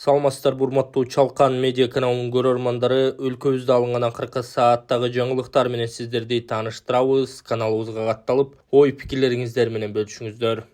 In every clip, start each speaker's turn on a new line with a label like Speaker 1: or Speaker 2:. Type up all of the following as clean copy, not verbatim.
Speaker 1: Саламатсыздар, урматтуу Чалкан медиа каналынын көрөрмандары, өлкөбүздө алынган акыркы сааттагы жаңылыктар менен сиздерди тааныштырабыз. Каналыбызга катталып, ой-пикирлериңиздер менен бөлүшүңүздөр.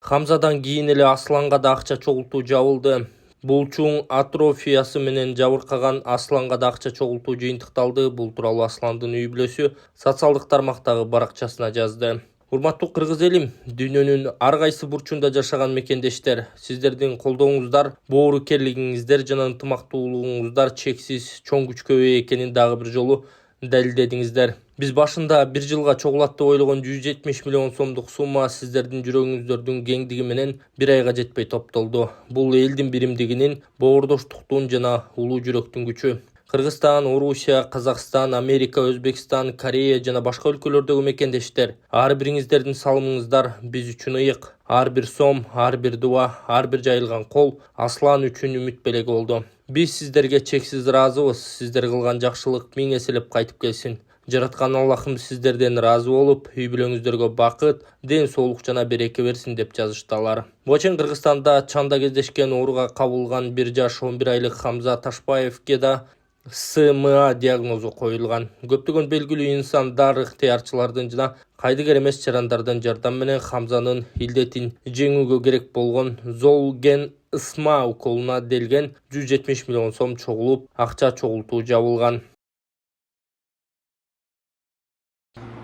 Speaker 1: Хамзадан кийин эле Асланга да акча чогултуу жабылды. Булчуң атрофиясы менен жабыркаган Асланга да акча чогултуу жыйынтыкталды. Бул тууралуу Асландын үй бүлөсү социалдык тармактагы баракчасына жазды. Урматтуу кыргыз элим, дүйнөнүн ар кайсы бурчунда жашаган мекендештер, сиздердин колдооңуздар, боорукерлигиңиздер жана ынтымактуулугуңуздар чексиз чоң күчкө ээ экенин дагы бир жолу далилдедиңиздер. Биз башында бир жылга чогулат деп ойлогон 170 миллион сомдук сумма сиздердин жүрөгүңүздөрдүн кеңдиги менен бир айга жетпей топтолду. Бул элдин биримдигинин, боордоштуктун жана улуу жүрөктүн күчү. Кыргызстан, Орусия, Казакстан, Америка, Өзбекстан, Корея жана башка өлкөлөрдөгү мекендештер, ар бириңиздердин салымыңыздар биз үчүн ыйык. Ар бир сом, ар бир дуа, ар бир жайылган кол Аслан үчүн үмүт белеги болду. Биз сиздерге чексиз ыраазыбыз. Сиздер кылган жакшылык миң эселеп кайтып келсин. Жараткан Аллахым сиздерден ыраазы болуп, үй бүлөңүздөргө бакыт, ден соолук жана береке берсин деп жазыштылар. Бочен Кыргызстанда чанда кездешкен ооруга кабылган 1 жаш 11 айлык Хамза Ташбаевге да СМА диагнозу коюлган. Көптөгөн белгилүү инсандар, ыктыярчылардын жана кайдыгер эмес жарандардын жардамы менен Хамзанын илдетин жеңүүгө керек болгон Золген ысма уколуна делген 170 миллион сом чогулуп, акча чогултуу жабылган.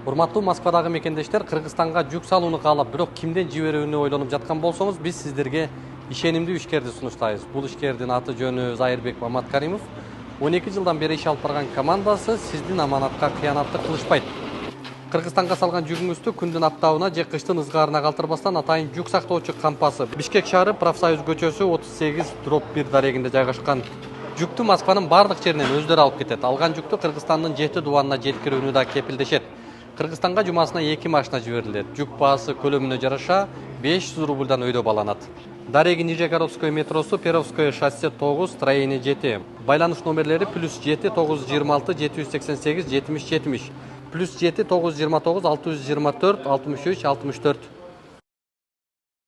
Speaker 2: Урматтуу Москвадагы мекендештер, Кыргызстанга жүк салууну каалап, бирок кимден жиберүүнү ойлонуп жаткан болсоңуз, биз сиздерге ишенимдүү ишкерди сунуштайбыз. Бул ишкердин аты жөнү Зайырбек Маматкаримов. 12 жылдан бери иш алып барган командасы сиздин аманатка кыянаттык кылышпайт. Кыргызстанга салган жүгүңүздү күндүн аптабына же кыштын ызгаарына калтырбастан атайын жүк сактоочу кампасы Бишкек шаары Профсоюз көчөсү 38/1 дарегинде жайгашкан. Жүктү Москванын бардык жеринен өздөрү алып кетет. Алган жүктү Кыргызстандын 7 дубанына жеткирүүнү да кепилдешет. Кыргызстанга жумасына 2 машина жиберилет. Жүк баасы көлөмүнө жараша 500 рубльдан өйдө баланат. Дареги Нижегородское метросу, Перовское шоссе 9, строение 7. Байланыш номерлери +7 926 788 70 70, +7 929 624 63 64.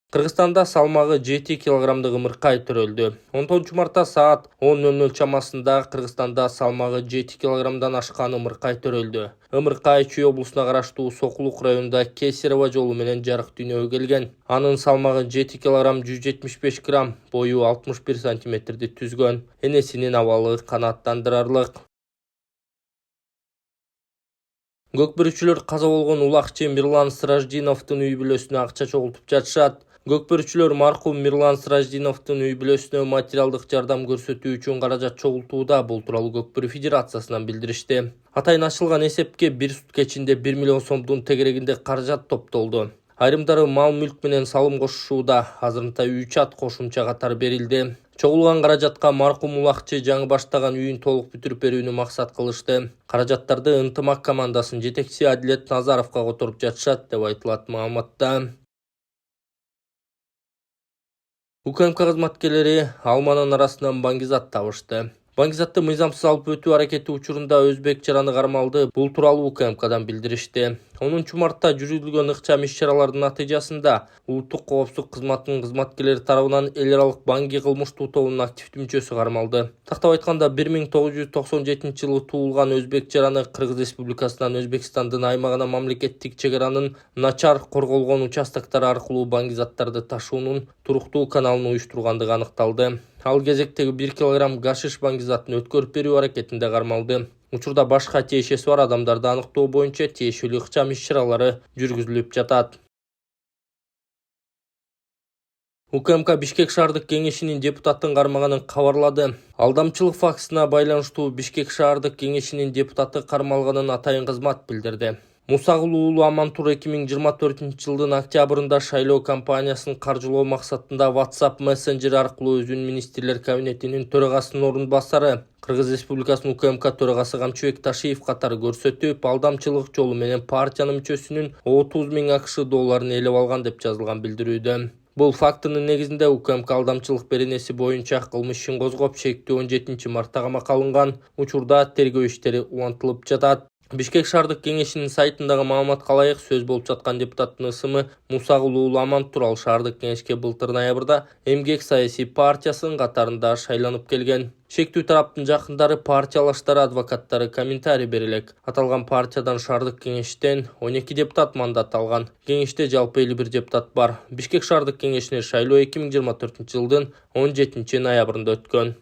Speaker 1: Кыргызстанда салмагы 7 килограммдык ымыркай төрөлдү. 10 мартта саат 10:00 чамасында Кыргызстанда салмагы 7 килограммдан ашкан ымыркай төрөлдү. Ымыркай Чүй облусуна караштуу Сокулук районунда Кесарево жолу менен жарык дүйнөгө келген. Анын салмагы 7 килограмм 175 грамм, бою 61 сантиметрди түзгөн. Энесинин абалы канааттандырарлык. Көкбөрүчүлөр каза болгон улакчы Мирлан Сраждиновдун үй бүлөсүнө акча чогултуп жатышат. Көкбөрүчүлөр маркум Мирлан Сраждиновдун үй бүлөсүнө материалдык жардам көрсөтүү үчүн каражат чогултууда. Бул тууралуу Көкбөрү Федерациясынан билдиришти. Атайын ачылган эсепке бир сутка ичинде 1 миллион сомдун тегерегинде каражат топтолду. Айрымдары мал-мүлк менен салым кошушууда. Азырынча 3 ат кошумча катар берилди. Чогулган каражатка маркум улакчы жаңы баштаган үйүн толук бүтүрүп берүүнү максат кылышты. Каражаттарды ынтымак командасынын жетекчиси Адилет Назаровго которуп жатышат деп айтылат маалыматта. УКМК кызматкерлери алманын арасынан баңгизат табышты. Баңгизатты мыйзамсыз алып өтүү аракети учурунда өзбек жараны кармалды. Бул тууралуу УКМКдан билдиришти. 10 мартта жүргүзүлгөн ыкчам иш-чаралардын натыйжасында Улуттук коопсуздук кызматынын кызматкерлери тарабынан эл аралык баңги кылмыштуу тобунун активдүү мүчөсү кармалды. Тактап айтканда 1997-жылы туулган өзбек жараны Кыргыз Республикасынан Өзбекстандын аймагына мамлекеттик чек аранын начар корголгон участоктор аркылуу баңгизаттарды ташуунун туруктуу каналын уюштургандыгы аныкталды. Ал кезектеги 1 килограмм гашиш баңгизатын өткөрүп берүү аракетинде кармалды. Учурда башка тиешеси бар адамдарды аныктоо боюнча тиешелүү ыкчам иш-чаралары жүргүзүлүп жатат. УКМК Бишкек шаардык кеңешинин депутаттын кармаганын кабарлады. Алдамчылык фактысына байланыштуу Бишкек шаардык кеңешинин депутаты кармалганын атайын кызмат билдирди. Мусагул уулу Амантур 2024-жылдын октябрында шайлоо кампаниясын каржылоо максатында WhatsApp мессенджери аркылуу өзүнүн министрлер кабинетинин төрагасынын орун басары Кыргыз Республикасынын УКМК төрагасы Камчыбек Ташиев катары көрсөтүп, алдамчылык жолу менен партиянын мүчөсүнүн 30 000 АКШ долларын ээлеп алган деп жазылган билдирүүдө. Бул фактынын негизинде УКМК алдамчылык беренеси боюнча кылмыш ишин козгоп, шектүү 17 мартта камакка алынган. Учурда тергөө иштери улантылып жатат. Бишкек шаардык кеңешинин сайтындагы маалыматка ылайык, сөз болуп жаткан депутаттын ысымы Мусагул Аман турал шаардык кеңешке былтыр ноябрда Эмгек саясий партиясынын катарында шайланып келген. Шектүү тараптын жакындары, партиялаштары, адвокаттары комментарий берилек. Аталган партиядан шаардык кеңештен 12 депутат мандат алган. Кеңеште жалпы 51 депутат бар. Бишкек шаардык кеңешине шайлоо 2024 жылдын 17 ноябрында өткөн.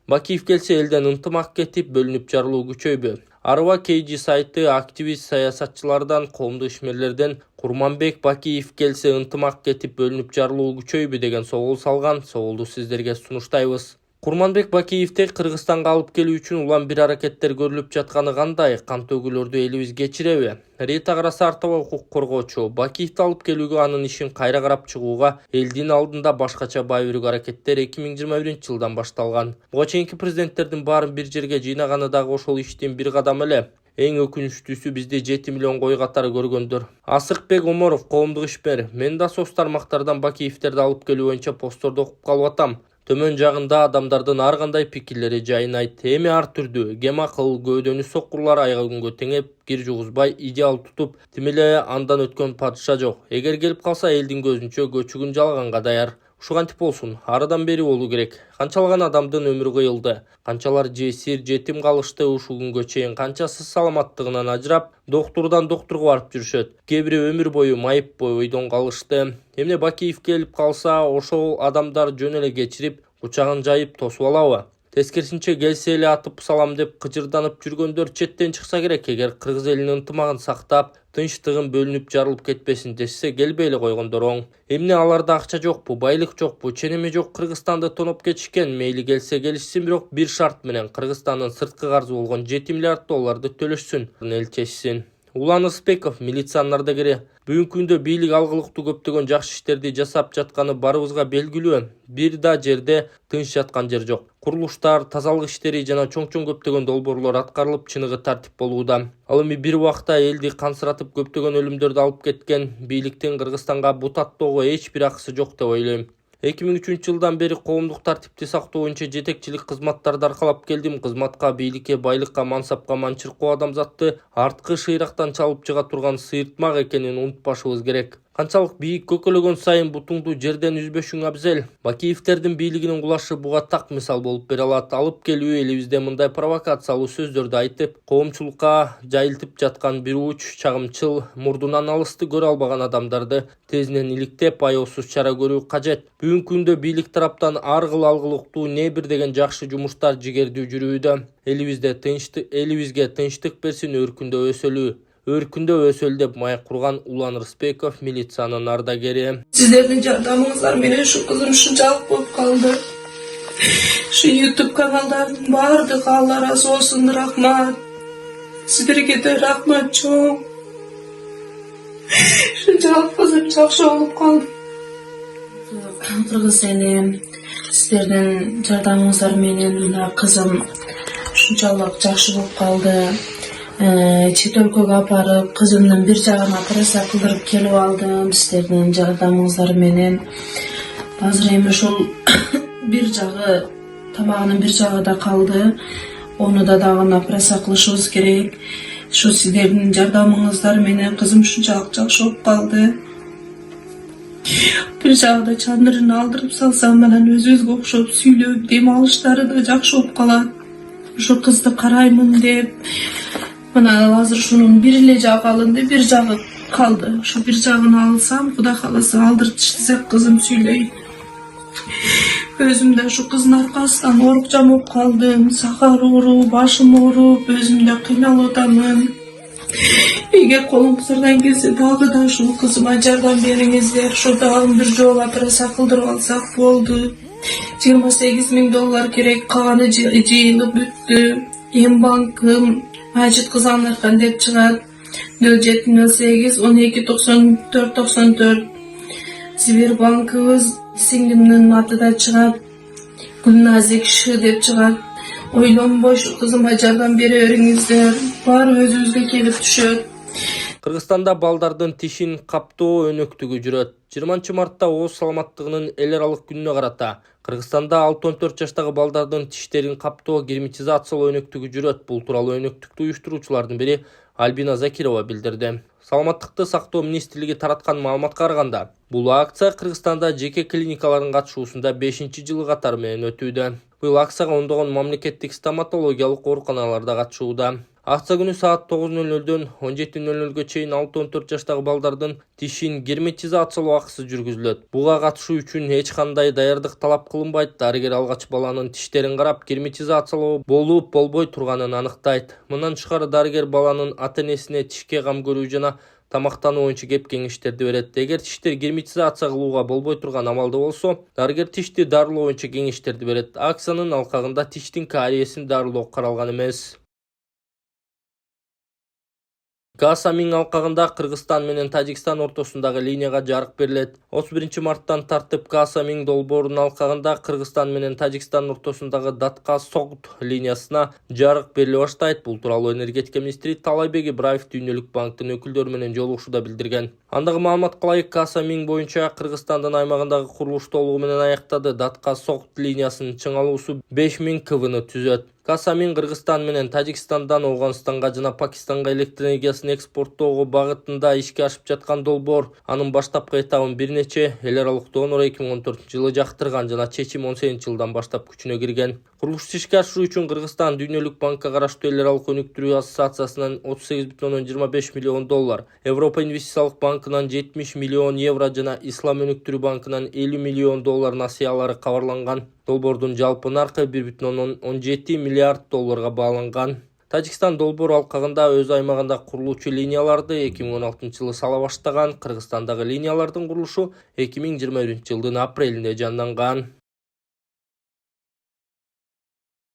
Speaker 1: Бакиев келсе элден ынтымак кетип, бөлүнүп жарылуу күчөйбү. Арва KG сайты активист саясатчылардан, коомдук ишмерлерден Курманбек Бакиев келсе ынтымак кетип, бөлүнүп жарылуу күчөйбү деген соол салган. Соолду сиздерге сунуштайбыз. Курманбек Бакиевди Кыргызстанга алып келүү үчүн улам бир аракеттер көрүлүп жатканы кандай? Кан төгүүлөрдү элибиз кечиреби? Рита Карасартова, укук коргоочу, Бакиевди алып келүүгө, анын ишин кайра карап чыгууга элдин алдында башкача байыруу аракеттер 2021 жылдан башталган. Буга чейинки президенттердин баарын бир жерге жыйнаганы дагы ошол иштин бир кадамы эле. Эң өкүнүчтүүсү бизди 7 миллион кой катары көргөндөр. Асыкбек Оморов, коомдук ишмер: мен да соц тармактардан Бакиевтерди алып келүү боюнча постторду окуп калып атам. Төмөн жагында адамдардын ар кандай пикирлери жайынайт. Эми ар түрдүү кем акыл, көөдөнү сокурлар айга күнгө теңеп, кир жугузбай идеал тутуп, тим эле андан өткөн падыша жок. Эгер келип калса, элдин көзүнчө көчүгүн жалганга даяр. Ушугантип болсун, арыдан бери болуу керек. Канчалаган адамдын өмүрү кыйылды, канчалар жесир, жетим калышты, ушул күнгө чейин канчасы саламаттыгынан ажырап, доктурдан доктурга барып жүрүшөт. Кээ бири өмүр бою майып бойдон калышты. Эмне Бакиев келип калса, ошол адамдар жөн эле кечирип, кучагын жайып тосуп алабы? Тескерисинче, келсе эле атып салам деп кыжырданып жүргөндөр четтен чыкса керек. Эгер кыргыз элинин ынтымагын сактап, тынчтыгын бөлүнүп жарылып кетпесин дешсе, келбей эле койгондор оң. Эмне аларда акча жокпу, байлык жокпу, ченеме жок Кыргызстанды тоноп кетишкен? Мейли келсе келишсин, бирок бир шарт менен: Кыргызстандын сырткы карзы болгон 7 миллиард долларды төлөшсүн, элчешсин. Улан Ыспеков, милициянын ардагери: бүгүнкү күндө бийлик алгылыктуу көптөгөн жакшы иштерди жасап жатканы барыбызга белгилүү. Бир да жерде тынч жаткан жер жок. Курулуштар, тазалык иштери жана чоң көптөгөн долбоорлор аткарылып, чыныгы тартип болууда. Ал эми бир убакта элди кансыратып көптөгөн өлүмдөрдү алып кеткен бийликтин Кыргызстанга бут аттоого эч бир акысы жок деп ойлойм. 2003 жылдан бери коомдук тартипти сактоо боюнча жетекчилик кызматтарды аркалап келдим. Кызматка, бийликке, байлыкка, мансапка манчыркоо адамзатты арткы шыйрактан чалып чыга турган сыйыртмак экенин унутпашыбыз керек. Канчалык бийик көкөлөгөн сайын бутуңду жерден үзбөшүң абзел. Бакиевтердин бийлигинин кулашы буга так мисал болуп бере алат. Алып келүү, элибизде мындай провокациялуу сөздөрдү айтып, коомчулукка жайылтып жаткан бир уч чагымчыл, мурдунан алысты көрө албаган адамдарды тезинен иликтеп, аяосуз чара көрүү кажет. Бүгүнкү күндө бийлик тараптан ар кыл алгылыктуу не бир деген жакшы жумуштар жигердүү жүрүүдө. Элибизге тынчтык берсин, өркүндө өсөлү деп маек курган Улан Ыспеков, милициянын ардагери.
Speaker 3: Сиздердин жардамыңыздар менен ушу кызым ушунчалык болуп калды. Ушу YouTube каналдардын баардыгы Алла ыраазы болсун, рахмат. Сиздерге да рахмат чоң. Ушунчалык кызым жакшы болуп калды. Кыргыз эли, сиздердин жардамыңыздар менен мына кызым ушунчалык жакшы болуп калды. Чет өлкөгө апарып, кызымдын бир жагын операция кылдырып келип алдым сиздердин жардамыңыздар менен. Азыр эми ошол бир жагы, тамагынын бир жагы да калды. Ону да дагы операция кылышыбыз керек. Ушу сиздердин жардамыңыздар менен кызым ушунчалык жакшы болуп калды. Бир жагы чандырын алдырып салсам, анан өзүбүзгө окшоп сүйлөп дем алыштары да жакшы болуп калат. Ушу кызды караймын деп. Мына азыр ушунун бир эле жагы алынды, бир жагы калды. Ушу бир жагын алсам, Кудай кааласа алдырып таштасак, кызым сүйлөйт. Өзүм да ушу кыздын аркасынан ооруп жамоп калдым. Сахар ооруп, башым ооруп, өзүм да кыйналып атамын. Эгер колуңуздардан келсе, дагы да ушул кызыма жардам бериңиздер. Ошо дагы бир жолу операция кылдырып алсак болду. 28 000 доллар керек, калганы жыйылып бүттү. Эм банкым Ажит Кызанархан деп чыгат. 0708 12 94 94. Сбербанкыбыз сиңдимдин атыда чыгат. Гүлназик Ш деп чыгат. Ойлонбой ушу кызыма жардам бере бериңиздер. Баары өзүбүзгө келип түшөт.
Speaker 1: Кыргызстанда балдардын тишин каптоо өнөктүгү жүрөт. 20 мартта ооз саламаттыгынын эл аралык күнүнө карата Кыргызстанда 6-14 жаштагы балдардын тиштерин каптоо герметизациялоо өнөктүгү жүрөт. Бул тууралуу өнөктүктү уюштуруучулардын бири Альбина Закирова билдирди. Саламаттыкты сактоо министрлиги тараткан маалыматка караганда, бул акция Кыргызстанда жеке клиникалардын катышуусунда 5-жылы катары менен өтүүдө. Бул акцияга ондогон мамлекеттик стоматологиялык ооруканалар да катышууда. Акция күнү саат 9:00-дөн 17:00-га чейин 6-14 жаштагы балдардын тишин герметизациялоо акчысы жүргүзүлөт. Буга катышуу үчүн эч кандай даярдык талап кылынбайт. Дарыгер алгач баланын тиштерин карап, герметизациялоо болуп болбой турганын аныктайт. Мындан тышкары дарыгер баланын ата-энесине тишке кам көрүү жана тамактануу боюнча кеп кеңештерди берет. Эгер тиштер герметизация кылууга болбой турган амалда болсо, дарыгер тишти дарылоо боюнча кеңештерди берет. Акциянын алкагында тиштин кариесин дарылоо каралган эмес. Каасамин алкагында Кыргызстан менен Тажикстан ортосундагы линияга жарык берилет. 31 марттан тартып Каасамин долбоорунун алкагында Кыргызстан менен Тажикстан ортосундагы Датка-Согд линиясына жарык бериле баштайт. Бул тууралуу энергетика министри Таалайбек Ибраев Дүйнөлүк банктын өкүлдөрү менен жолугушууда билдирген. Андагы маалыматка ылайык, Каасамин боюнча Кыргызстандын аймагындагы курулуш толугу менен аяктады. Датка-Согд линиясынын чыңалуусу 5000 квны түзөт. Каасамин Кыргызстан менен Тажикстандан Ауганстанга жана Пакистанга электр энергиясын экспорттоого багытында ишке ашып жаткан долбоор. Анын баштапкы этабын бир нече эл аралык донор 2014-жылы жактырган жана чечим 18-жылдан баштап күчүнө кирген. Курулушту ишке ашыруу үчүн Кыргызстан Дүйнөлүк банкка караштуу эл аралык өнүктүрүү ассоциациясынан 38,25 миллион доллар, Европа инвестициялык банкынан 70 миллион евро жана Ислам өнүктүрүү банкынан 50 миллион доллар насыялары кабарланган. Долбоордун жалпы наркы 1,17 миллиард долларга бааланган. Тажикстан долбоор алкагында өз аймагында курулуучу линияларды 2016-жылы сала баштаган. Кыргызстандагы линиялардын курулушу 2021-жылдын апрелинде жанданган.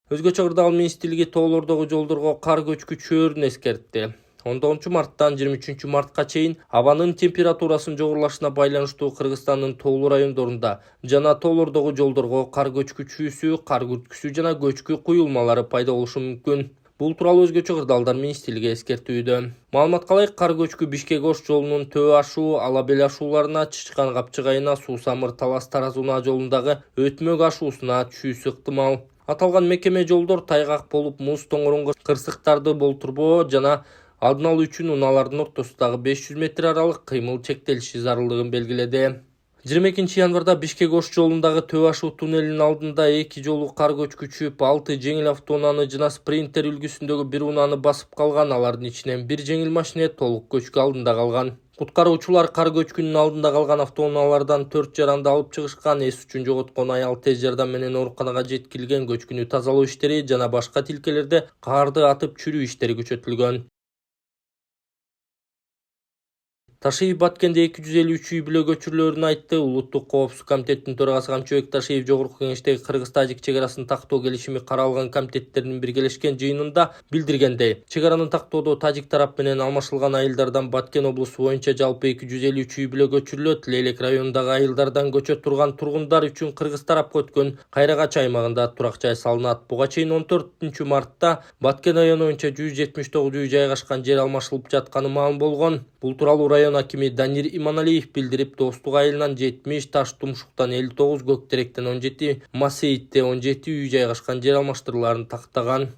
Speaker 1: Өзгөчө Кырдаал министрлиги тоолордогу жолдорго кар көчкүчөөрүн эскертти. 10 марттан 23 мартка чейин абанын температурасынын жогорулашына байланыштуу Кыргызстандын тоолуу райондорунда жана тоолордогу жолдорго кар көчкүчүүсү, кар күрткүсү жана көчкү куюлмалары пайда болушу мүмкүн. Бул тууралуу Өзгөчө Кырдаалдар министрлиги эскертүүдө. Маалыматка ылайык, кар көчкү Бишкек-Ош жолунун Төө ашуу, Ала-Бел ашууларына, Чычкан Капчыгайына, Суу-Самыр Талас-Тараз унаа жолундагы Өтмөк ашуусуна түшүүсү ыктымал. Аталган мекеме жолдор тайгак болуп, муз тоңорунгу кырсыктарды болтурбоо жана алдын алуу үчүн унаалардын ортосундагы 500 метр аралык кыймыл чектелиши зарылдыгын белгиледи. 22 январда Бишкек-Ош жолундагы Төө ашуу туннелинин алдында 2 жолу кар көчкүчүп, 6 жеңил автоунааны жана спринтер үлгүсүндөгү бир унааны басып калган. Алардын ичинен бир жеңил машине толук көчкү алдында калган. Куткаруучулар кар көчкүнүнүн алдында калган автоунаалардан 4 жаранды алып чыгышкан. Эс үчүн жоготкон аял тез жардам менен ооруканага жеткирилген. Көчкүнү тазалоо иштери жана башка тилкелерде карды атып чүрүү иштери күчөтүлгөн. Ташиев Баткенде 253 үй бүлө көчүрүлөөрүн айтты. Улуттук коопсуздук комитетинин төрагасы Камчыбек Ташиев Жогорку Кеңештеги Кыргыз-Тажик чегарасын тактоо келишими каралган комитеттердин биргелешкен жыйынында билдиргендей, чегараны тактоодо Тажик тарап менен алмашылган айылдардан Баткен облусу боюнча жалпы 253 үй бүлө көчүрүлөт. Лейлек районундагы айылдардан көчө турган тургундар үчүн Кыргыз тарапка өткөн Кайрагач аймагында турак жай салынат. Буга чейин 14 мартта Баткен району боюнча 179 үй жайгашкан жер алмашылып жатканы маалым болгон. Бул тууралуу район акими Данир Иманалиев билдирип, Достук айылынан 70, Таш Тумшуктан 59, Көк Теректен 17, Масейитте 17 үй жайгашкан жер алмаштырууларын тактаган.